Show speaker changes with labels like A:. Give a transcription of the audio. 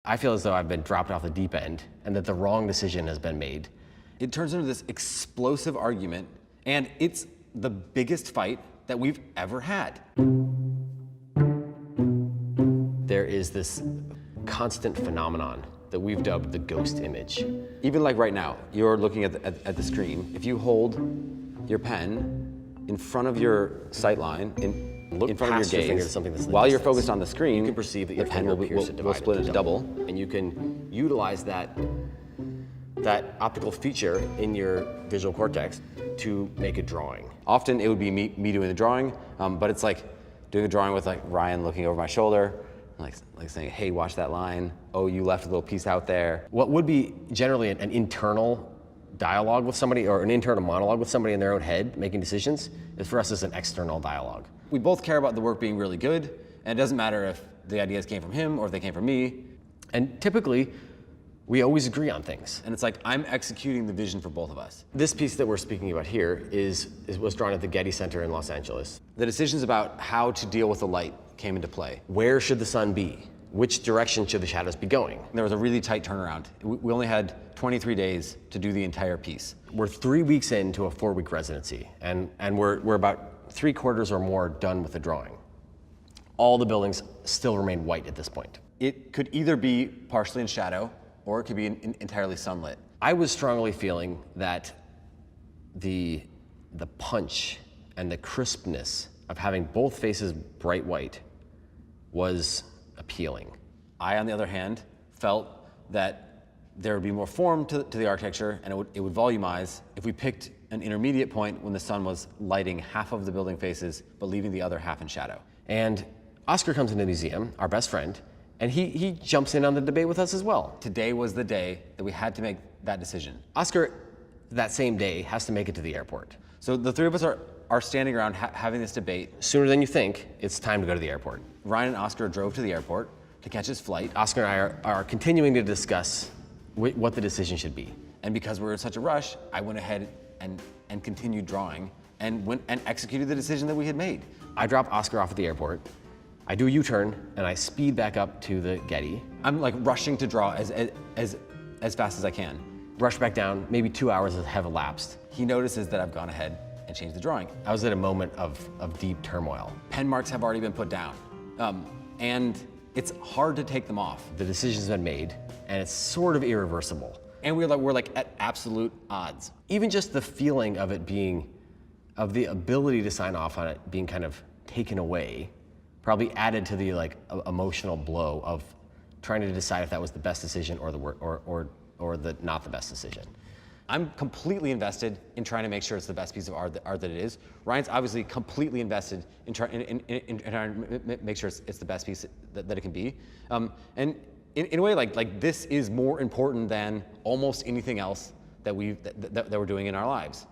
A: I feel as though I've been dropped off the deep end and that the wrong decision has been made.
B: It turns into this explosive argument, and it's the biggest fight that we've ever had.
A: There is this constant phenomenon that we've dubbed the ghost image.
B: Even like right now, you're looking at the screen. If you hold your pen in front of your sight line, in front of your gaze, while you're focused on the screen,
A: you can perceive that
B: the pen will split into double.
A: And you can utilize that optical feature in your visual cortex to make a drawing.
B: Often it would be me doing the drawing, but it's like doing a drawing with like Ryan looking over my shoulder, like saying, hey, watch that line. Oh, you left a little piece out there.
A: What would be generally an internal dialogue with somebody or an internal monologue with somebody in their own head making decisions is for us as an external dialogue.
B: We both care about the work being really good, and it doesn't matter if the ideas came from him or if they came from me.
A: And typically, we always agree on things.
B: And it's like, I'm executing the vision for both of us.
A: This piece that we're speaking about here was drawn at the Getty Center in Los Angeles.
B: The decisions about how to deal with the light came into play.
A: Where should the sun be? Which direction should the shadows be going?
B: There was a really tight turnaround. We only had 23 days to do the entire piece.
A: We're 3 weeks into a 4-week residency, and we're about 3/4 or more done with the drawing. All the buildings still remain white at this point.
B: It could either be partially in shadow, or it could be entirely sunlit.
A: I was strongly feeling that the punch and the crispness of having both faces bright white was appealing.
B: I, on the other hand, felt that there would be more form to the architecture, and it would volumize if we picked an intermediate point when the sun was lighting half of the building faces, but leaving the other half in shadow.
A: And Oscar comes into the museum, our best friend, and he jumps in on the debate with us as well.
B: Today was the day that we had to make that decision.
A: Oscar, that same day, has to make it to the airport.
B: So the three of us are standing around having this debate.
A: Sooner than you think, it's time to go to the airport.
B: Ryan and Oscar drove to the airport to catch his flight.
A: Oscar and I are continuing to discuss what the decision should be.
B: And because we were in such a rush, I went ahead and continued drawing and went and executed the decision that we had made.
A: I drop Oscar off at the airport. I do a U-turn and I speed back up to the Getty.
B: I'm like rushing to draw as fast as I can.
A: Rush back down, maybe 2 hours have elapsed.
B: He notices that I've gone ahead and changed the drawing.
A: I was at a moment of deep turmoil.
B: Pen marks have already been put down, and it's hard to take them off.
A: The decision's been made, and it's sort of irreversible.
B: And we're like at absolute odds.
A: Even just the feeling of it of the ability to sign off on it being kind of taken away, probably added to the emotional blow of trying to decide if that was the best decision or the not the best decision.
B: I'm completely invested in trying to make sure it's the best piece of art that it is. Ryan's obviously completely invested in trying to make sure it's the best piece that it can be. And in a way, like this is more important than almost anything else that we're doing in our lives.